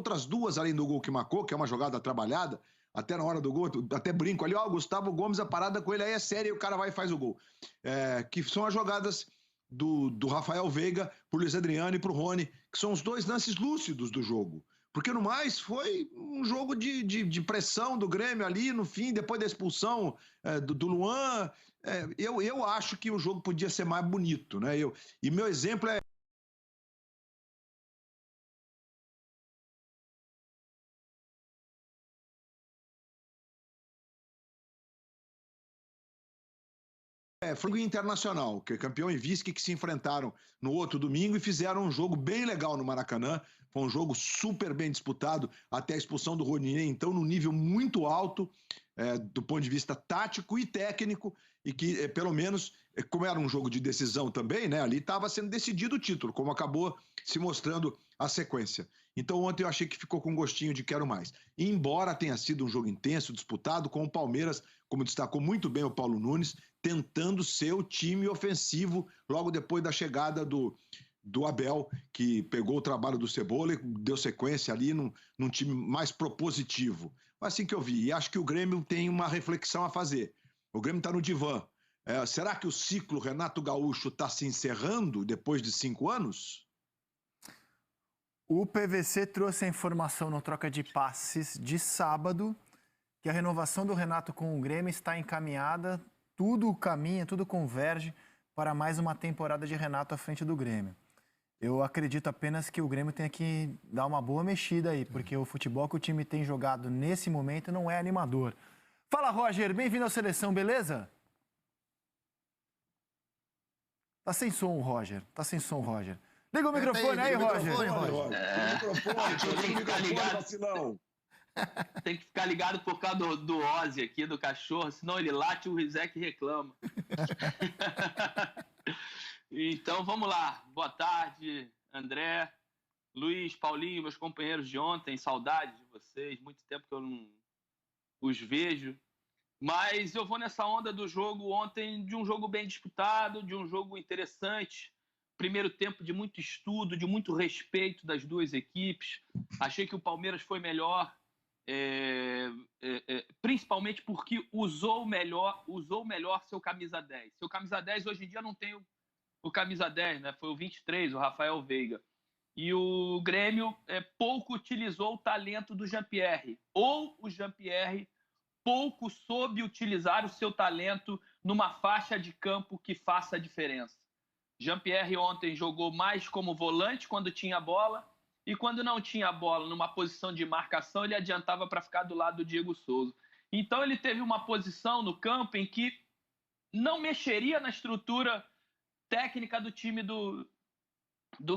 outras duas além do gol que marcou, que é uma jogada trabalhada, até na hora do gol, até brinco ali, ó, o Gustavo Gomes, a parada com ele aí é séria e o cara vai e faz o gol. Que são as jogadas do Rafael Veiga pro Luiz Adriano e pro Rony, que são os dois lances lúcidos do jogo. Porque, no mais, foi um jogo de pressão do Grêmio ali, no fim, depois da expulsão do Luan. Eu acho que o jogo podia ser mais bonito, né? E meu exemplo é Flamengo Internacional, que é campeão e vice, que se enfrentaram no outro domingo e fizeram um jogo bem legal no Maracanã. Foi um jogo super bem disputado, até a expulsão do Ronier, então, num nível muito alto, do ponto de vista tático e técnico, e que, pelo menos, como era um jogo de decisão também, né, ali estava sendo decidido o título, como acabou se mostrando a sequência. Então, ontem eu achei que ficou com gostinho de quero mais. E, embora tenha sido um jogo intenso, disputado, com o Palmeiras, como destacou muito bem o Paulo Nunes, tentando ser o time ofensivo logo depois da chegada do Abel, que pegou o trabalho do Cebola e deu sequência ali num time mais propositivo. Foi assim que eu vi. E acho que o Grêmio tem uma reflexão a fazer. O Grêmio está no divã. Será que o ciclo Renato Gaúcho está se encerrando depois de 5 anos? O PVC trouxe a informação no Troca de Passes de sábado que a renovação do Renato com o Grêmio está encaminhada, tudo caminha, tudo converge para mais uma temporada de Renato à frente do Grêmio. Eu acredito apenas que o Grêmio tem que dar uma boa mexida aí, porque o futebol que o time tem jogado nesse momento não é animador. Fala, Roger, bem-vindo à Seleção, beleza? Tá sem som, Roger. Tá sem som, Roger. Liga o microfone aí, Roger. Tem que ficar ligado por causa do Ozzy aqui, do cachorro, senão ele late e o Rizek reclama. Então, vamos lá. Boa tarde, André, Luiz, Paulinho, meus companheiros de ontem. Saudade de vocês. Muito tempo que eu não os vejo. Mas eu vou nessa onda do jogo ontem, de um jogo bem disputado, de um jogo interessante. Primeiro tempo de muito estudo, de muito respeito das duas equipes. Achei que o Palmeiras foi melhor, principalmente porque usou melhor seu camisa 10. Seu camisa 10 hoje em dia não tem o camisa 10, né? Foi o 23, o Rafael Veiga. E o Grêmio pouco utilizou o talento do Jean-Pierre. Ou o Jean-Pierre pouco soube utilizar o seu talento numa faixa de campo que faça a diferença. Jean-Pierre ontem jogou mais como volante quando tinha bola, e quando não tinha bola, numa posição de marcação, ele adiantava para ficar do lado do Diego Souza. Então ele teve uma posição no campo em que não mexeria na estrutura técnica do time do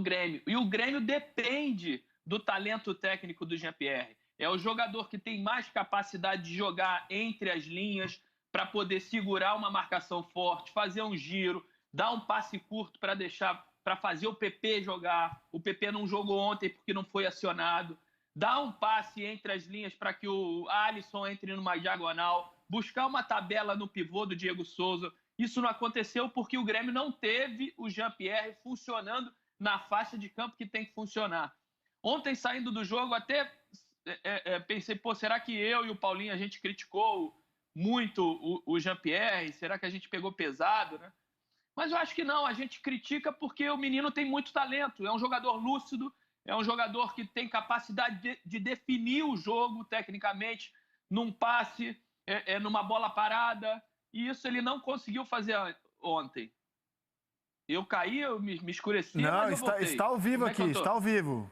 Grêmio. E o Grêmio depende do talento técnico do Jean-Pierre. É o jogador que tem mais capacidade de jogar entre as linhas para poder segurar uma marcação forte, fazer um giro, dar um passe curto para fazer o PP jogar. O PP não jogou ontem porque não foi acionado. Dar um passe entre as linhas para que o Alisson entre numa diagonal, buscar uma tabela no pivô do Diego Souza. Isso não aconteceu porque o Grêmio não teve o Jean-Pierre funcionando na faixa de campo que tem que funcionar. Ontem, saindo do jogo, até pensei, será que eu e o Paulinho, a gente criticou muito o Jean-Pierre? Será que a gente pegou pesado, né? Mas eu acho que não, a gente critica porque o menino tem muito talento, é um jogador lúcido, é um jogador que tem capacidade de definir o jogo tecnicamente, num passe, numa bola parada, e isso ele não conseguiu fazer ontem. Eu caí, eu me escureci, mas eu voltei. Está ao vivo aqui, está ao vivo.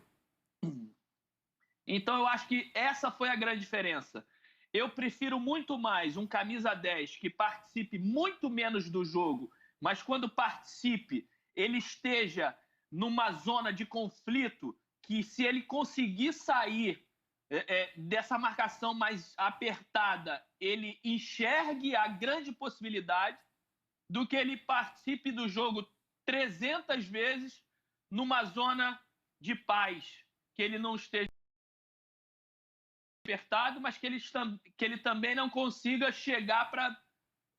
Então eu acho que essa foi a grande diferença. Eu prefiro muito mais um camisa 10 que participe muito menos do jogo, mas quando participe, ele esteja numa zona de conflito que, se ele conseguir sair dessa marcação mais apertada, ele enxergue a grande possibilidade, do que ele participe do jogo 300 vezes numa zona de paz, que ele não esteja apertado, mas que ele também não consiga chegar para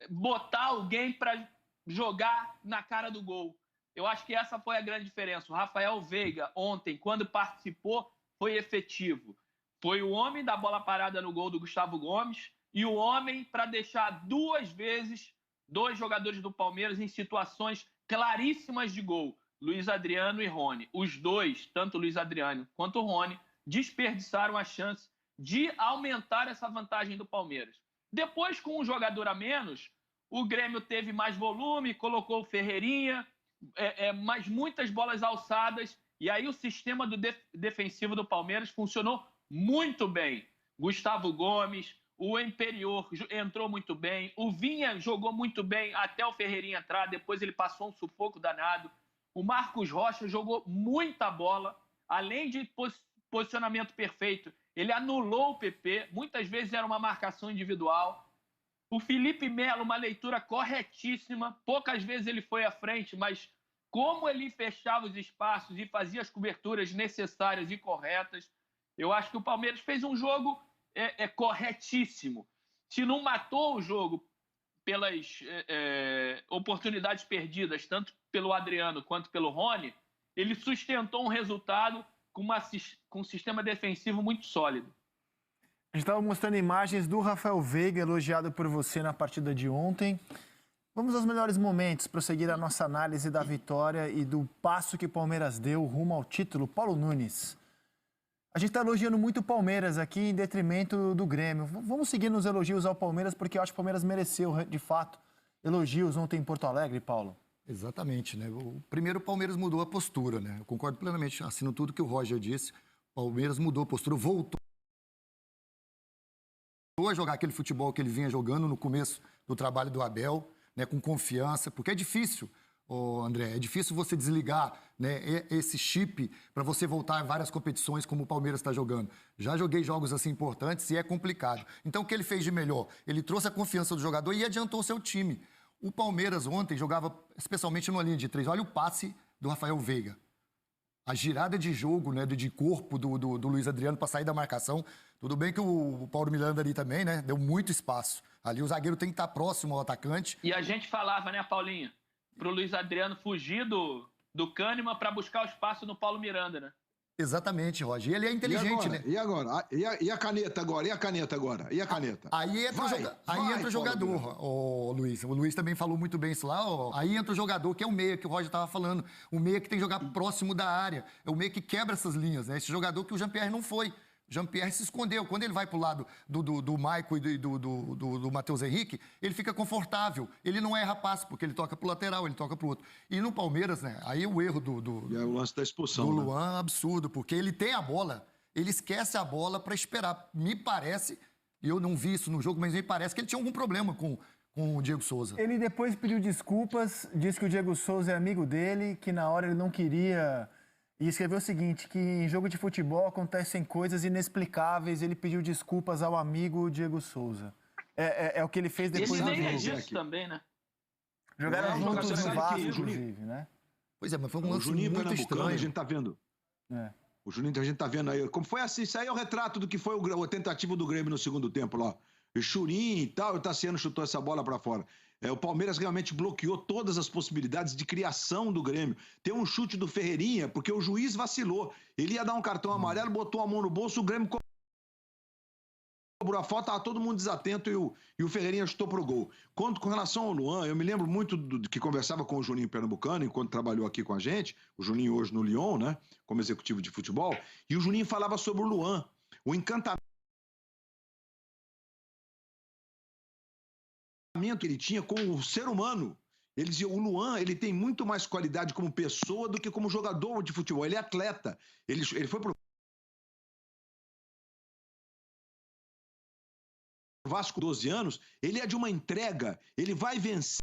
botar alguém para jogar na cara do gol. Eu acho que essa foi a grande diferença. O Rafael Veiga, ontem, quando participou, foi efetivo? Foi o homem da bola parada no gol do Gustavo Gomes e o homem para deixar 2 vezes 2 jogadores do Palmeiras em situações claríssimas de gol, Luiz Adriano e Rony. Os dois, tanto o Luiz Adriano quanto o Rony, desperdiçaram a chance de aumentar essa vantagem do Palmeiras. Depois, com um jogador a menos, o Grêmio teve mais volume, colocou o Ferreirinha, mas muitas bolas alçadas, e aí o sistema defensivo do Palmeiras funcionou muito bem. Gustavo Gomes, o Imperior entrou muito bem, o Vinha jogou muito bem até o Ferreirinha entrar, depois ele passou um sufoco danado. O Marcos Rocha jogou muita bola, além de posicionamento perfeito, ele anulou o PP, muitas vezes era uma marcação individual. O Felipe Melo, uma leitura corretíssima, poucas vezes ele foi à frente, mas como ele fechava os espaços e fazia as coberturas necessárias e corretas, eu acho que o Palmeiras fez um jogo corretíssimo. Se não matou o jogo pelas oportunidades perdidas, tanto pelo Adriano quanto pelo Rony, ele sustentou um resultado com um sistema defensivo muito sólido. A gente estava mostrando imagens do Rafael Veiga, elogiado por você na partida de ontem. Vamos aos melhores momentos, prosseguir a nossa análise da vitória e do passo que o Palmeiras deu rumo ao título. Paulo Nunes. A gente está elogiando muito o Palmeiras aqui em detrimento do Grêmio. Vamos seguir nos elogios ao Palmeiras, porque eu acho que o Palmeiras mereceu, de fato, elogios ontem em Porto Alegre, Paulo. Exatamente, né? Primeiro, o Palmeiras mudou a postura, né? Eu concordo plenamente, assino tudo que o Roger disse. O Palmeiras mudou a postura, voltou a jogar aquele futebol que ele vinha jogando no começo do trabalho do Abel, né? Com confiança, porque é difícil, André, é difícil você desligar, né, esse chip para você voltar a várias competições como o Palmeiras está jogando. Já joguei jogos assim importantes e é complicado. Então, o que ele fez de melhor? Ele trouxe a confiança do jogador e adiantou o seu time. O Palmeiras ontem jogava especialmente numa linha de 3. Olha o passe do Rafael Veiga. A girada de jogo, né, de corpo do Luiz Adriano para sair da marcação. Tudo bem que o Paulo Miranda ali também, né, deu muito espaço. Ali o zagueiro tem que estar próximo ao atacante. E a gente falava, né, Paulinho, para o Luiz Adriano fugir do Kahneman para buscar o espaço no Paulo Miranda, né? Exatamente, Roger. E ele é inteligente, né? E agora? E a caneta agora? E a caneta agora? E a caneta? Aí entra o jogador, Luiz. O Luiz também falou muito bem isso lá. Aí entra o jogador, que é o meia que o Roger estava falando. O meia que tem que jogar próximo da área. É o meia que quebra essas linhas, né? Esse jogador que o Jean-Pierre não foi. Jean-Pierre se escondeu. Quando ele vai para o lado do Maicon e do Matheus Henrique, ele fica confortável. Ele não erra passe, porque ele toca para o lateral, ele toca para o outro. E no Palmeiras, né? Aí o erro é o lance da expulsão, do Luan, absurdo, porque ele tem a bola, ele esquece a bola para esperar. Me parece, e eu não vi isso no jogo, mas me parece que ele tinha algum problema com o Diego Souza. Ele depois pediu desculpas, disse que o Diego Souza é amigo dele, que na hora ele não queria... E escreveu o seguinte, que em jogo de futebol acontecem coisas inexplicáveis. Ele pediu desculpas ao amigo Diego Souza. É o que ele fez depois do jogo. Disso também, né? Jogaram juntos no Vasco, inclusive, né? Pois é, mas foi um lance Juninho muito estranho. A gente tá vendo. O Juninho, a gente tá vendo aí. Como foi assim? Isso aí é o retrato do que foi a tentativa do Grêmio no segundo tempo lá. O Churinho e tal, o Tassiano chutou essa bola para fora. O Palmeiras realmente bloqueou todas as possibilidades de criação do Grêmio. Tem um chute do Ferreirinha, porque o juiz vacilou. Ele ia dar um cartão amarelo, botou a mão no bolso, o Grêmio cobrou a falta, estava todo mundo desatento e o Ferreirinha chutou pro gol. Com relação ao Luan, eu me lembro muito do que conversava com o Juninho Pernambucano, enquanto trabalhou aqui com a gente, o Juninho hoje no Lyon, né, como executivo de futebol, e o Juninho falava sobre o Luan, o encantamento que ele tinha com o ser humano. Ele dizia, o Luan, ele tem muito mais qualidade como pessoa do que como jogador de futebol. Ele é atleta. Ele foi pro Vasco 12 anos, ele é de uma entrega, ele vai vencer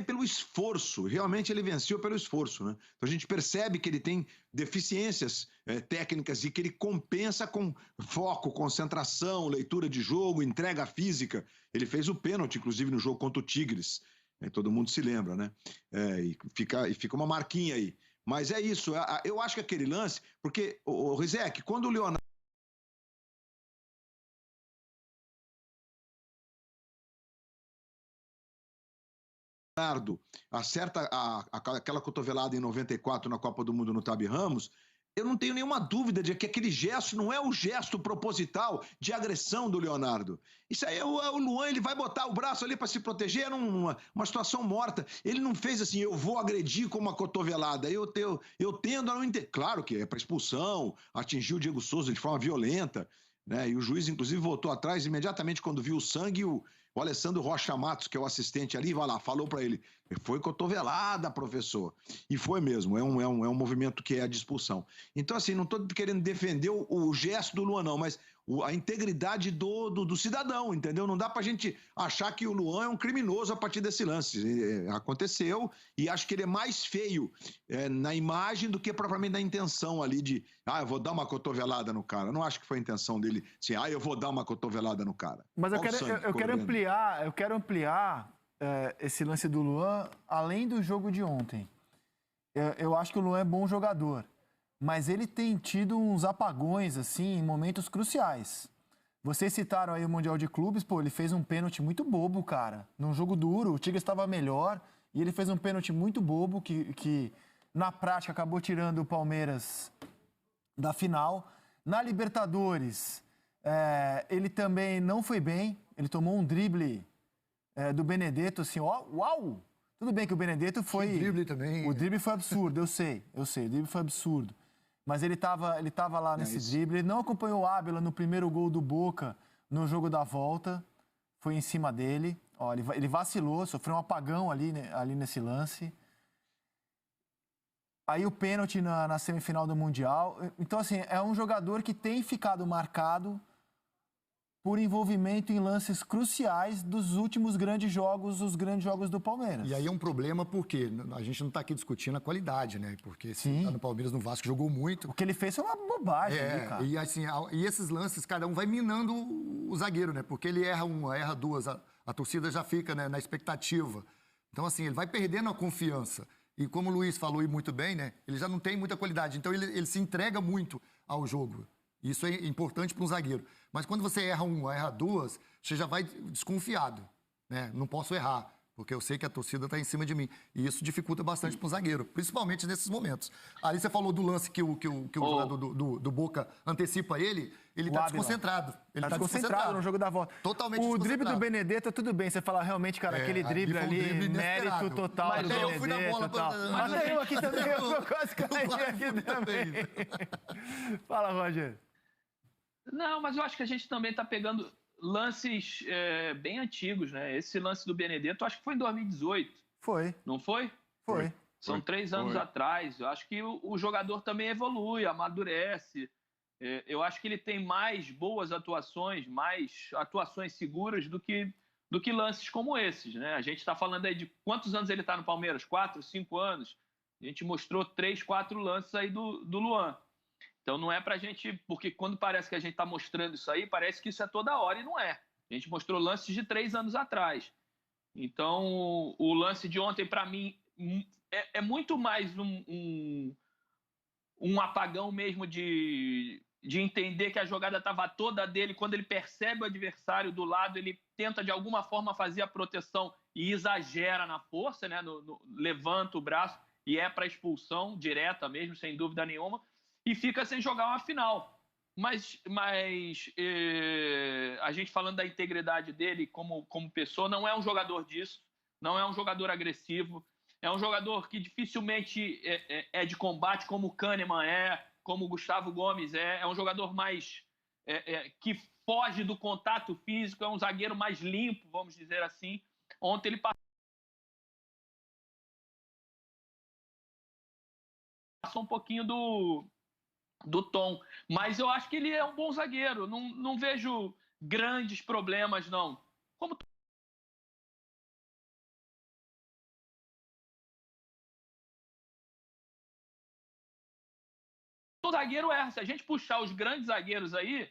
pelo esforço, realmente ele venceu pelo esforço, né? Então a gente percebe que ele tem deficiências técnicas e que ele compensa com foco, concentração, leitura de jogo, entrega física. Ele fez o pênalti, inclusive, no jogo contra o Tigres. Todo mundo se lembra, né? E fica uma marquinha aí. Mas é isso, eu acho que aquele lance, porque, o Rizek, quando o Leonardo Leonardo acerta aquela cotovelada em 94 na Copa do Mundo no Tabi Ramos, eu não tenho nenhuma dúvida de que aquele gesto não é o gesto proposital de agressão do Leonardo. Isso aí, o Luan, ele vai botar o braço ali para se proteger, era uma situação morta. Ele não fez assim, eu vou agredir com uma cotovelada. Eu tendo a não entender. Claro que é para expulsão, atingiu o Diego Souza de forma violenta, né? E o juiz, inclusive, voltou atrás imediatamente quando viu o sangue. O Alessandro Rocha Matos, que é o assistente ali, vai lá, falou para ele, foi cotovelada, professor. E foi mesmo, é um movimento que é de expulsão. Então, assim, não estou querendo defender o gesto do Luan, não, mas a integridade do cidadão, entendeu? Não dá pra gente achar que o Luan é um criminoso a partir desse lance. Aconteceu e acho que ele é mais feio na imagem do que propriamente na intenção ali de, eu vou dar uma cotovelada no cara. Eu não acho que foi a intenção dele, assim, eu vou dar uma cotovelada no cara. Mas eu quero ampliar esse lance do Luan além do jogo de ontem. Eu acho que o Luan é bom jogador, mas ele tem tido uns apagões, assim, em momentos cruciais. Vocês citaram aí o Mundial de Clubes, ele fez um pênalti muito bobo, cara. Num jogo duro, o Tigres estava melhor e ele fez um pênalti muito bobo que na prática, acabou tirando o Palmeiras da final. Na Libertadores, ele também não foi bem. Ele tomou um drible do Benedetto, assim, uau! Tudo bem que o Benedetto foi... O drible também... O drible foi absurdo, eu sei. O drible foi absurdo. Mas ele tava lá nesse drible. Ele não acompanhou o Ábila no primeiro gol do Boca no jogo da volta. Foi em cima dele. Ele vacilou, sofreu um apagão ali nesse lance. Aí o pênalti na semifinal do Mundial. Então, assim, é um jogador que tem ficado marcado por envolvimento em lances cruciais dos últimos grandes jogos, os grandes jogos do Palmeiras. E aí é um problema porque a gente não está aqui discutindo a qualidade, né? Porque se tá no Palmeiras, no Vasco, jogou muito. O que ele fez foi uma bobagem, cara. E, assim, e esses lances, cada um vai minando o zagueiro, né? Porque ele erra uma, erra duas, a torcida já fica, né, na expectativa. Então, assim, ele vai perdendo a confiança. E como o Luiz falou e muito bem, né? Ele já não tem muita qualidade. Então, ele se entrega muito ao jogo. Isso é importante para um zagueiro. Mas quando você erra uma, erra duas, você já vai desconfiado, né? Não posso errar, porque eu sei que a torcida está em cima de mim. E isso dificulta bastante para um zagueiro, principalmente nesses momentos. Ali você falou do lance que o jogador do Boca antecipa ele está desconcentrado. Ele está desconcentrado no jogo da volta. Totalmente O drible do Benedetto, tudo bem, você fala realmente, cara, aquele drible ali, mérito total do Benedetto. Eu fui na bola. Mas eu aqui também, eu quase caí aqui também. Fala, Roger. Não, mas eu acho que a gente também está pegando lances bem antigos, né? Esse lance do Benedetto, acho que foi em 2018. Foi. Não foi? Foi. São 3 anos atrás. Eu acho que o jogador também evolui, amadurece. Eu acho que ele tem mais boas atuações, mais atuações seguras do que lances como esses, né? A gente está falando aí de quantos anos ele está no Palmeiras? 4, 5 anos? A gente mostrou 3, 4 lances aí do Luan. Então não é pra gente... Porque quando parece que a gente está mostrando isso aí, parece que isso é toda hora e não é. A gente mostrou lances de 3 anos atrás. Então o lance de ontem, para mim, é muito mais um apagão mesmo de entender que a jogada estava toda dele. Quando ele percebe o adversário do lado, ele tenta de alguma forma fazer a proteção e exagera na força, né? Levanta o braço e é para expulsão direta mesmo, sem dúvida nenhuma. E fica sem jogar uma final. Mas a gente falando da integridade dele como pessoa, não é um jogador disso, não é um jogador agressivo, é um jogador que dificilmente é de combate, como o Kahneman como o Gustavo Gomes é um jogador mais que foge do contato físico, é um zagueiro mais limpo, vamos dizer assim. Ontem ele passou um pouquinho do tom, mas eu acho que ele é um bom zagueiro, não vejo grandes problemas, não. Como todo zagueiro erra, se a gente puxar os grandes zagueiros aí,